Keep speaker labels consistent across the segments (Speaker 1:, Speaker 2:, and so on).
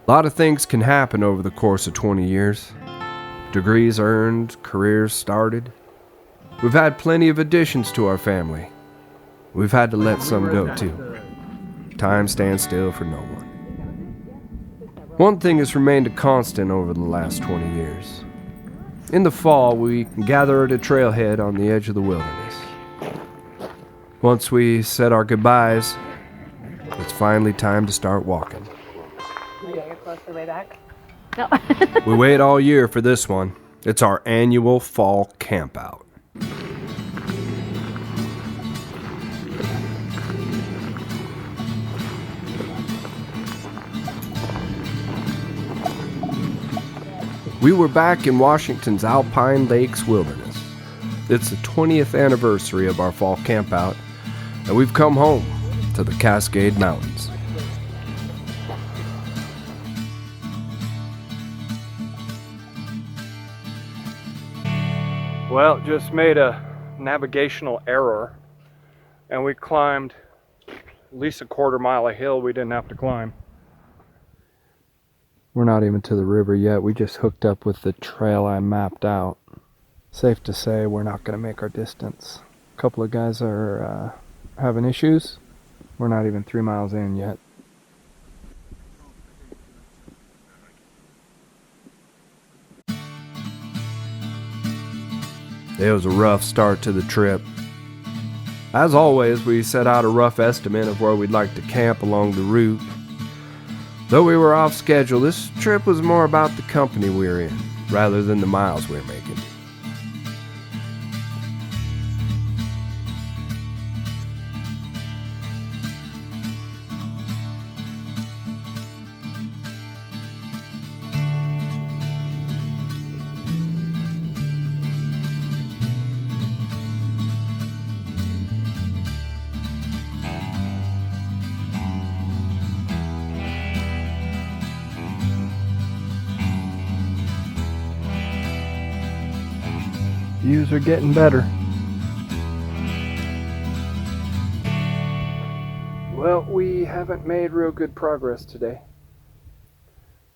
Speaker 1: A lot of things can happen over the course of 20 years. Degrees earned, careers started. We've had plenty of additions to our family. We've had to let some go too. Time stands still for no one. One thing has remained a constant over the last 20 years. In the fall, we gather at a trailhead on the edge of the wilderness. Once we said our goodbyes, it's finally time to start walking.
Speaker 2: Okay, you're close to the way back. No.
Speaker 1: We wait all year for this one. It's our annual Fall Campout. We were back in Washington's Alpine Lakes wilderness. It's the 20th anniversary of our Fall Campout, and we've come home to the Cascade Mountains. Well, just made a navigational error, and we climbed at least a quarter mile of hill we didn't have to climb. We're not even to the river yet. We just hooked up with the trail I mapped out. Safe to say we're not going to make our distance. A couple of guys are having issues. We're not even 3 miles in yet. It was a rough start to the trip. As always, we set out a rough estimate of where we'd like to camp along the route. Though we were off schedule, this trip was more about the company we were in, rather than the miles we were making. Views are getting better. Well, we haven't made real good progress today.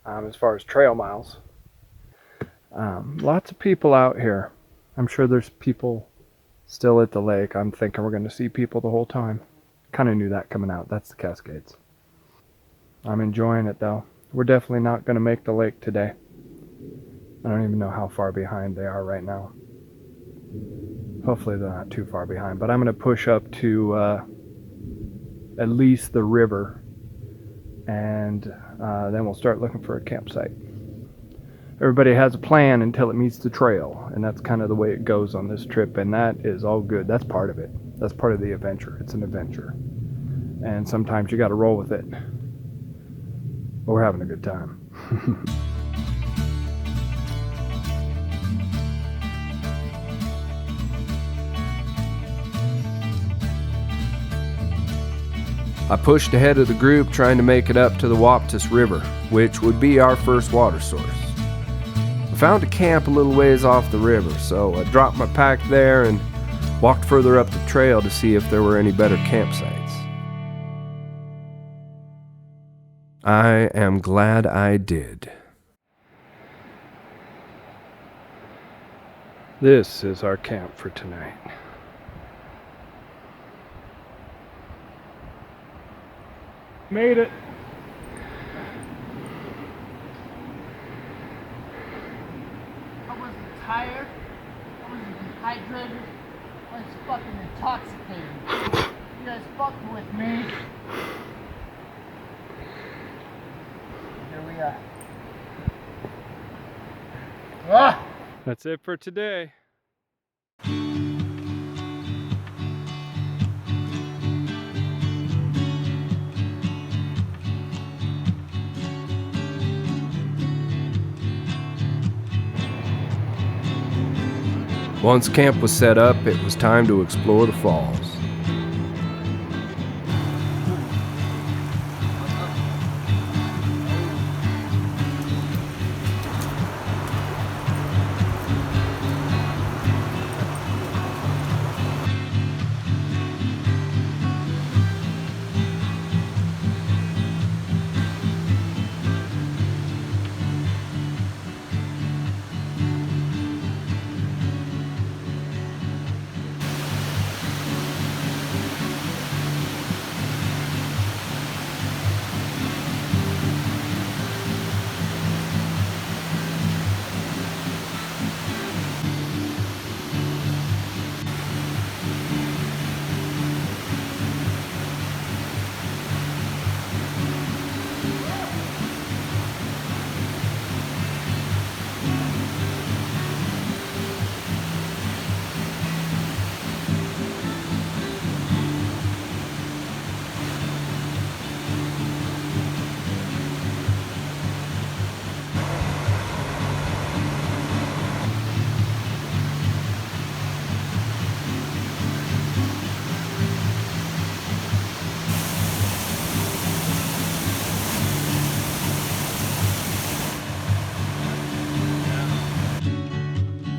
Speaker 1: As far as trail miles. Lots of people out here. I'm sure there's people still at the lake. I'm thinking we're going to see people the whole time. Kind of knew that coming out. That's the Cascades. I'm enjoying it though. We're definitely not going to make the lake today. I don't even know how far behind they are right now. Hopefully they're not too far behind, but I'm going to push up to at least the river, and then we'll start looking for a campsite. Everybody has a plan until it meets the trail, and that's kind of the way it goes on this trip, and that is all good. That's part of it. That's part of the adventure. It's an adventure, and sometimes you got to roll with it. But we're having a good time. I pushed ahead of the group trying to make it up to the Waptus River, which would be our first water source. I found a camp a little ways off the river, so I dropped my pack there and walked further up the trail to see if there were any better campsites. I am glad I did. This is our camp for tonight. Made it.
Speaker 3: I wasn't tired. I wasn't dehydrated. I was fucking intoxicated. You guys fucking with me. Here we are. Ah!
Speaker 1: That's it for today. Once camp was set up, it was time to explore the falls.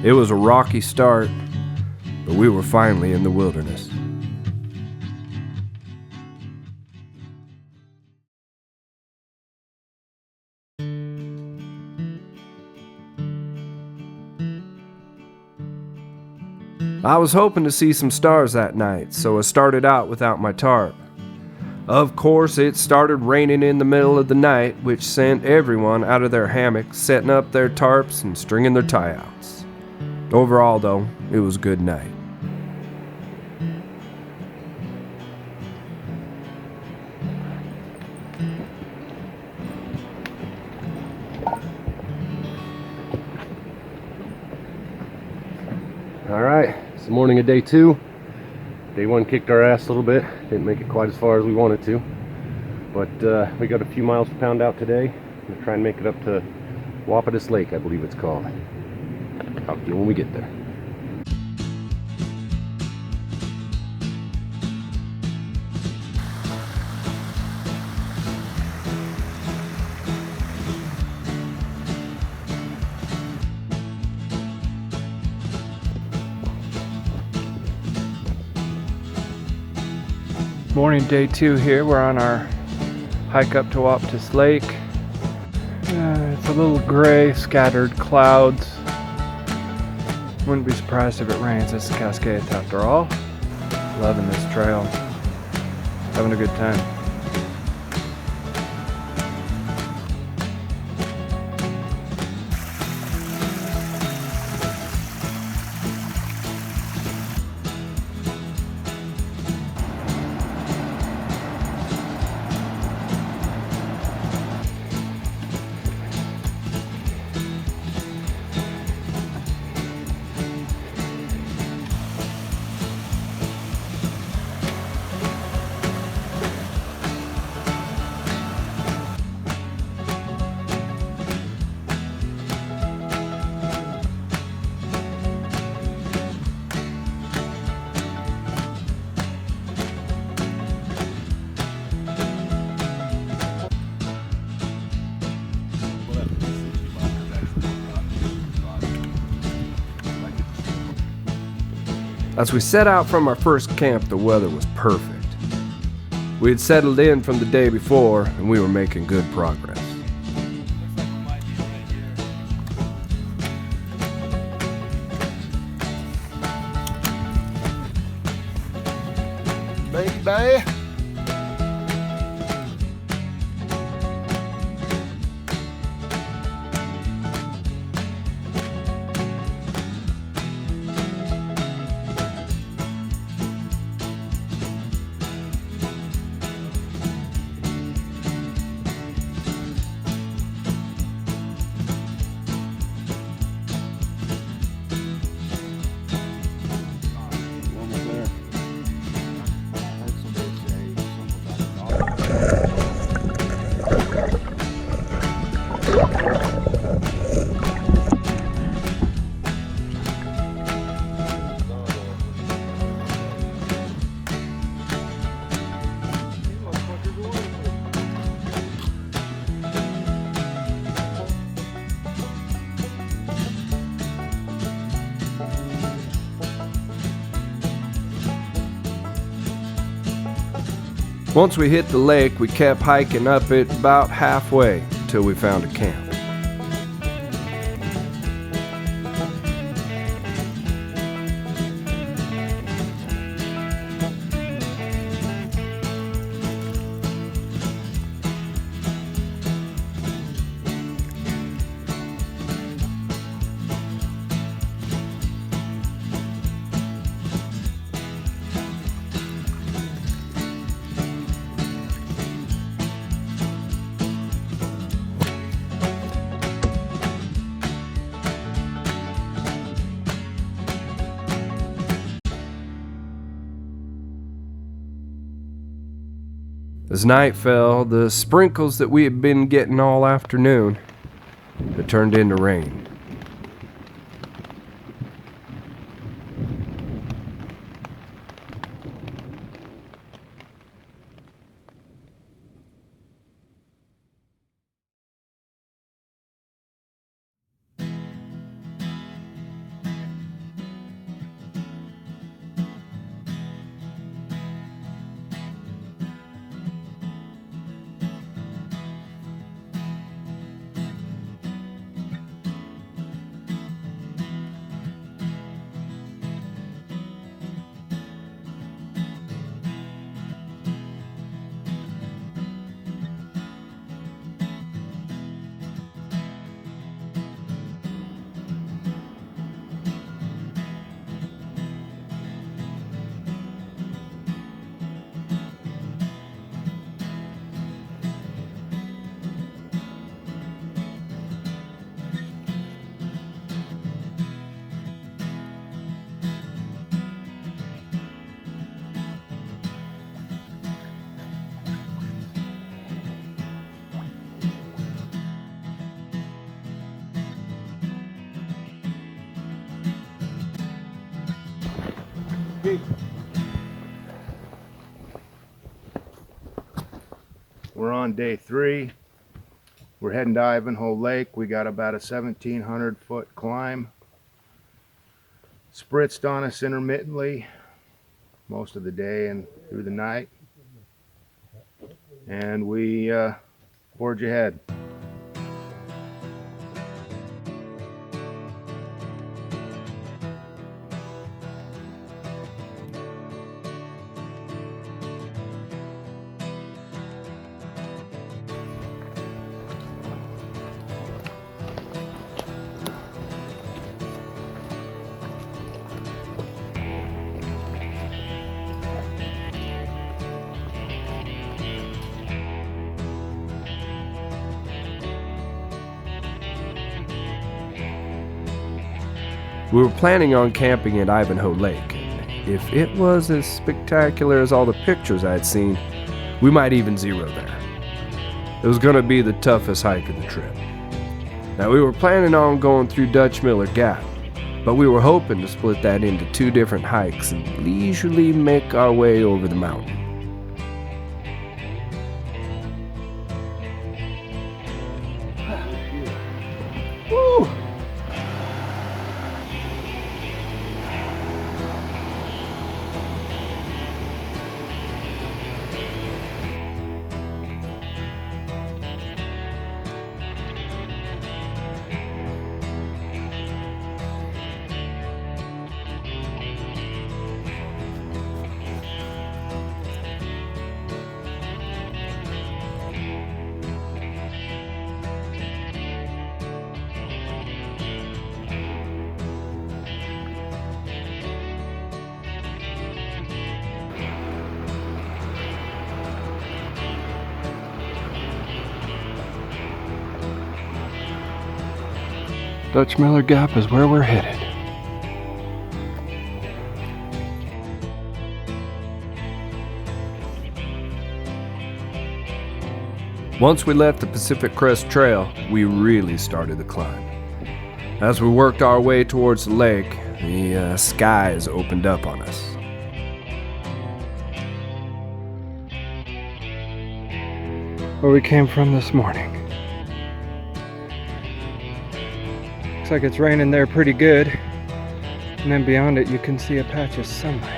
Speaker 1: It was a rocky start, but we were finally in the wilderness. I was hoping to see some stars that night, so I started out without my tarp. Of course, it started raining in the middle of the night, which sent everyone out of their hammocks, setting up their tarps and stringing their tie-outs. Overall, though, it was a good night.
Speaker 4: All right, it's the morning of day 2. Day 1 kicked our ass a little bit. Didn't make it quite as far as we wanted to. But we got a few miles to pound out today. I'm gonna try and make it up to Waptus Lake, I believe it's called. Talk to you when we get there.
Speaker 1: Morning, day 2 here. We're on our hike up to Waptus Lake. It's a little gray, scattered clouds. Wouldn't be surprised if it rains. It's the Cascades after all. Loving this trail. Having a good time. As we set out from our first camp, the weather was perfect. We had settled in from the day before, and we were making good progress.
Speaker 4: Baby!
Speaker 1: Once we hit the lake, we kept hiking up it about halfway till we found a camp. As night fell, the sprinkles that we had been getting all afternoon had turned into rain.
Speaker 5: on day 3. We're heading to Ivanhoe Lake. We got about a 1,700 foot climb. Spritzed on us intermittently most of the day and through the night. And we forge ahead.
Speaker 1: We were planning on camping at Ivanhoe Lake. If it was as spectacular as all the pictures I'd seen, we might even zero there. It was going to be the toughest hike of the trip. Now, we were planning on going through Dutch Miller Gap, but we were hoping to split that into 2 different hikes and leisurely make our way over the mountain. Dutch Miller Gap is where we're headed. Once we left the Pacific Crest Trail, we really started the climb. As we worked our way towards the lake, the skies opened up on us. Where we came from this morning. Looks like it's raining there pretty good, and then beyond it you can see a patch of sunlight.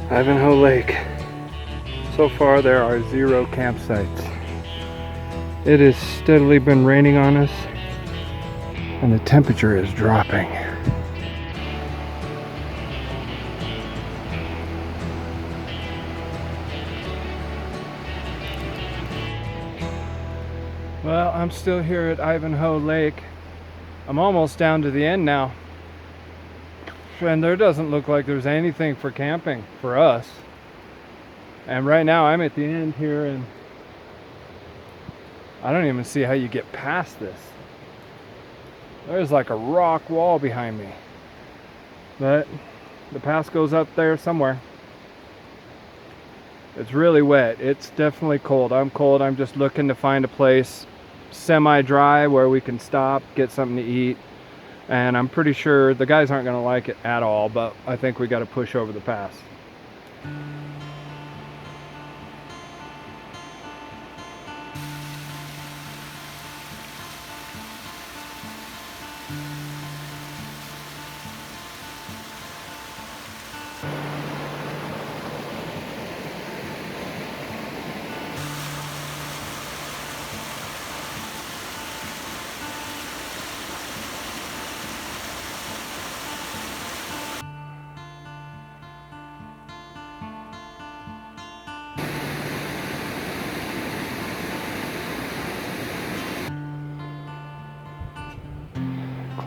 Speaker 1: Ivanhoe Lake. So far there are 0 campsites. It has steadily been raining on us and the temperature is dropping. Well, I'm still here at Ivanhoe Lake. I'm almost down to the end now. And there doesn't look like there's anything for camping for us. And right now I'm at the end here and I don't even see how you get past this. There's like a rock wall behind me. But the pass goes up there somewhere. It's really wet. It's definitely cold. I'm cold. I'm just looking to find a place semi-dry where we can stop, get something to eat. And I'm pretty sure the guys aren't going to like it at all, but I think we got to push over the pass.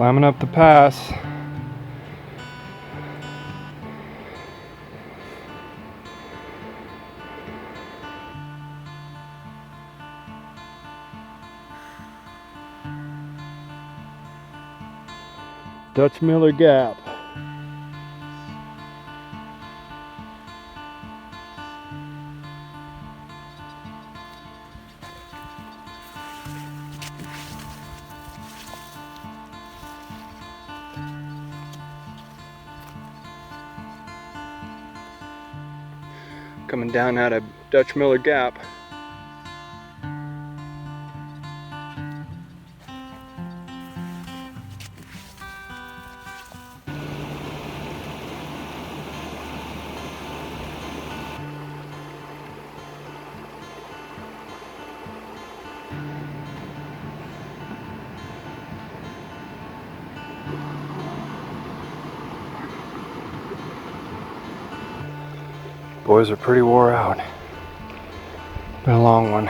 Speaker 1: Climbing up the pass. Dutch Miller Gap. Coming down out of Dutch Miller Gap. Boys are pretty wore out. Been a long one.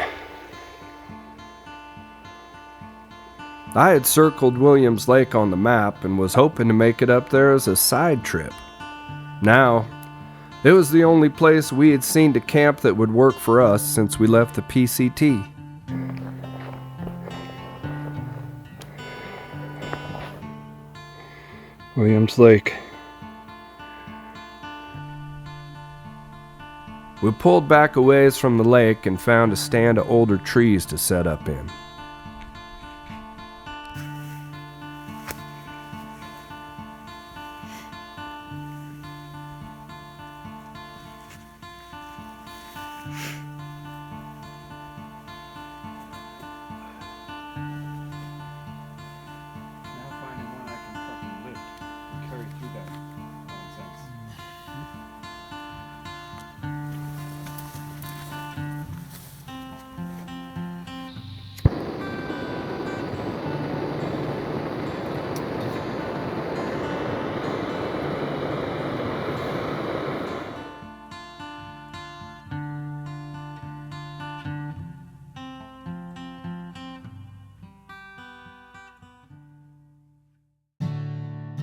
Speaker 1: I had circled Williams Lake on the map and was hoping to make it up there as a side trip. Now, it was the only place we had seen to camp that would work for us since we left the PCT. Williams Lake. We pulled back a ways from the lake and found a stand of older trees to set up in.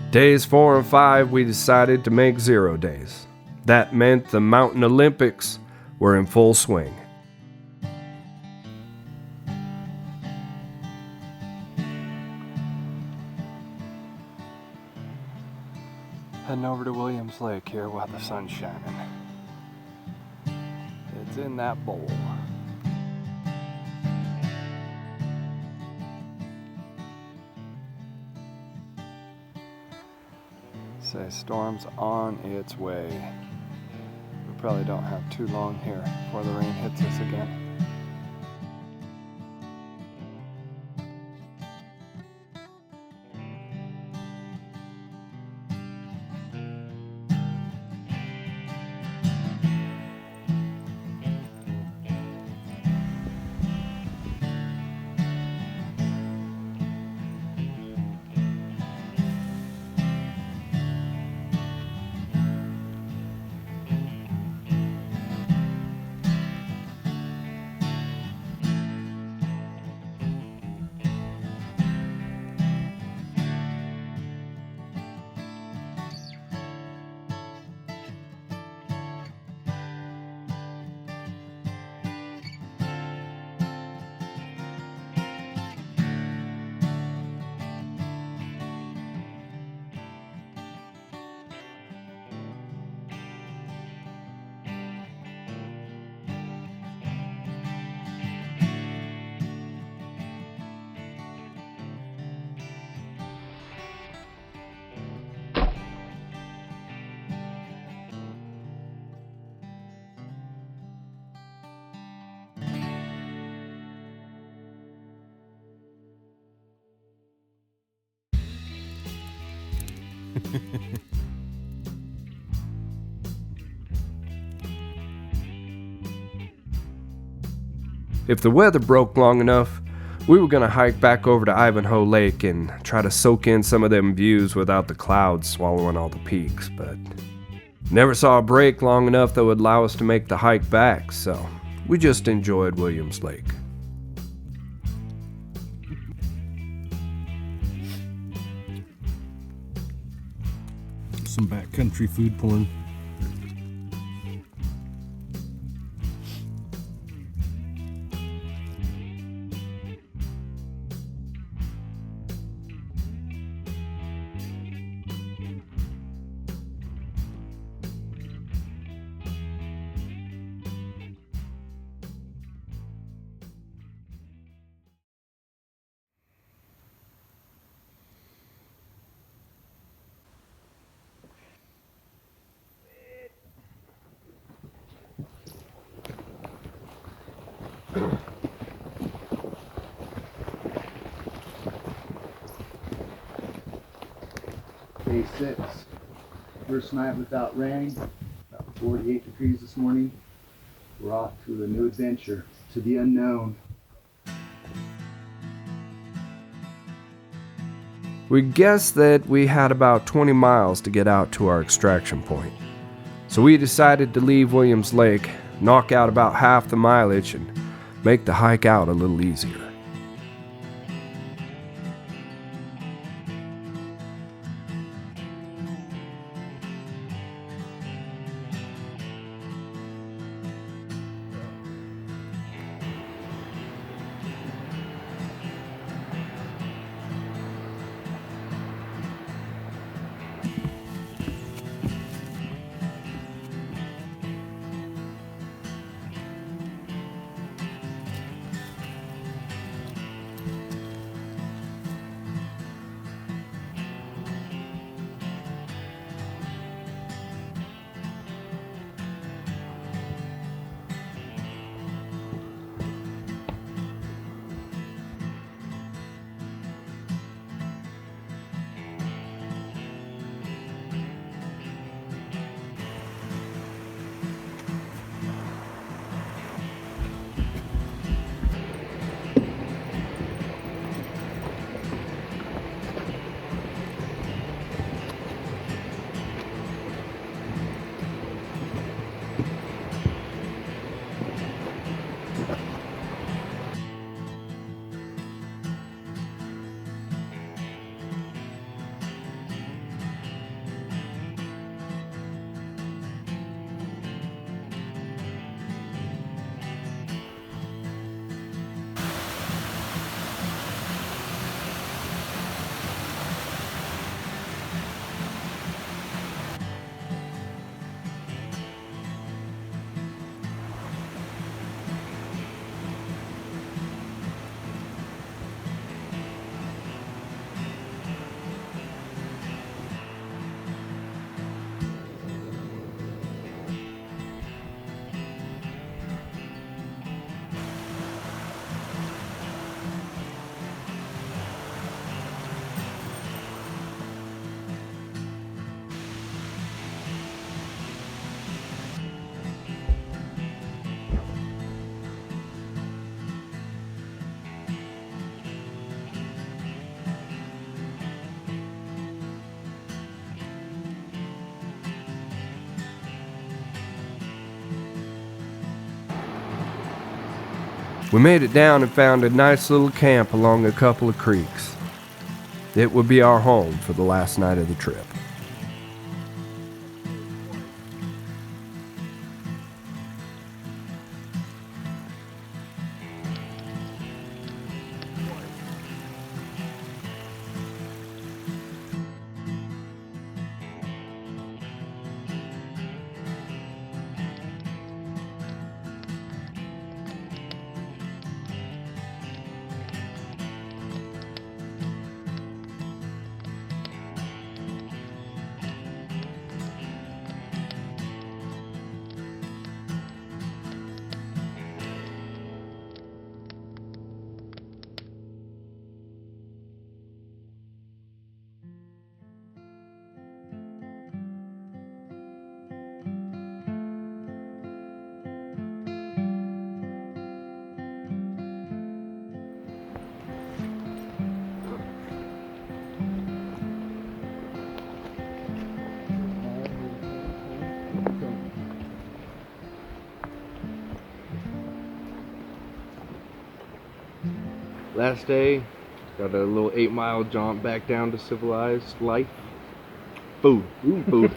Speaker 1: Days 4 and 5, we decided to make 0 days. That meant the Mountain Olympics were in full swing. Heading over to Williams Lake here while the sun's shining. It's in that bowl. Say storm's on its way. We probably don't have too long here before the rain hits us again. If the weather broke long enough, we were gonna hike back over to Ivanhoe Lake and try to soak in some of them views without the clouds swallowing all the peaks, but never saw a break long enough that would allow us to make the hike back, so we just enjoyed Williams Lake.
Speaker 4: some backcountry food porn.
Speaker 5: Day 6, first night without rain, about 48 degrees this morning. We're off to a new adventure, to the unknown.
Speaker 1: We guessed that we had about 20 miles to get out to our extraction point. So we decided to leave Williams Lake, knock out about half the mileage, and make the hike out a little easier. We made it down and found a nice little camp along a couple of creeks. It would be our home for the last night of the trip. Last day, got a little 8-mile jaunt back down to civilized life. Food. Food.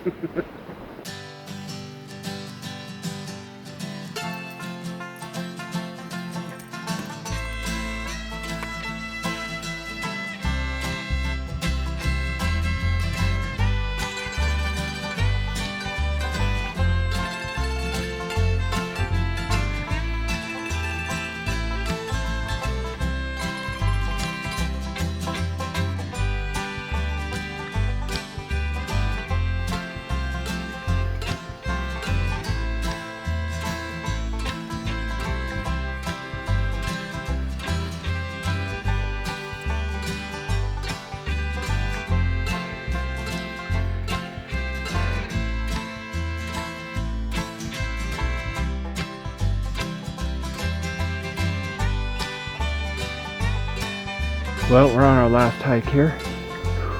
Speaker 6: Well, we're on our last hike here.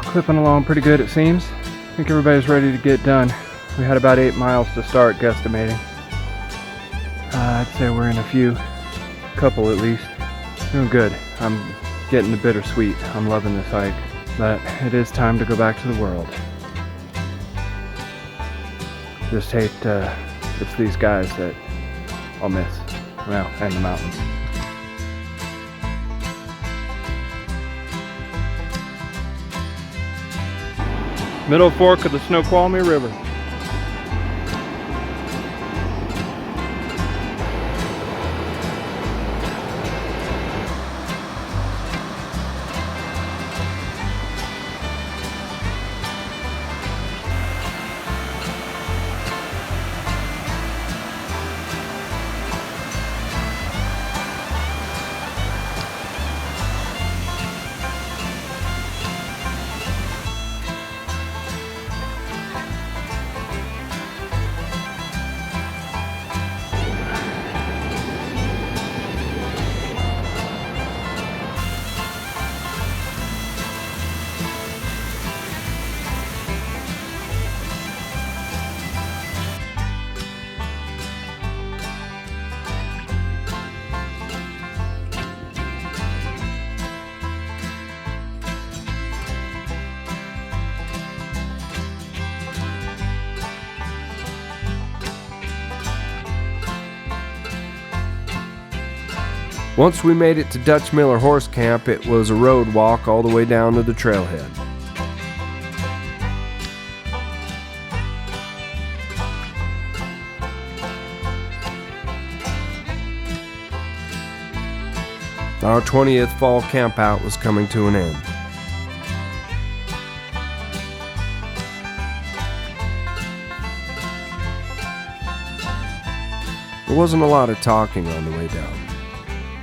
Speaker 6: Clipping along pretty good, it seems. I think everybody's ready to get done. We had about 8 miles to start, guesstimating. I'd say we're in couple at least. Doing good. I'm getting the bittersweet. I'm loving this hike. But it is time to go back to the world. Just hate, it's these guys that I'll miss. Well, and the mountains. Middle fork of the Snoqualmie River.
Speaker 1: Once we made it to Dutch Miller Horse Camp, it was a road walk all the way down to the trailhead. Our 20th Fall Campout was coming to an end. There wasn't a lot of talking on the way down.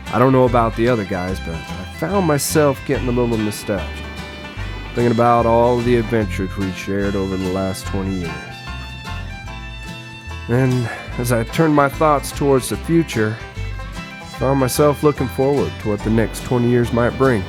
Speaker 1: I don't know about the other guys, but I found myself getting a little nostalgic, thinking about all the adventures we shared over the last 20 years. And as I turned my thoughts towards the future, I found myself looking forward to what the next 20 years might bring.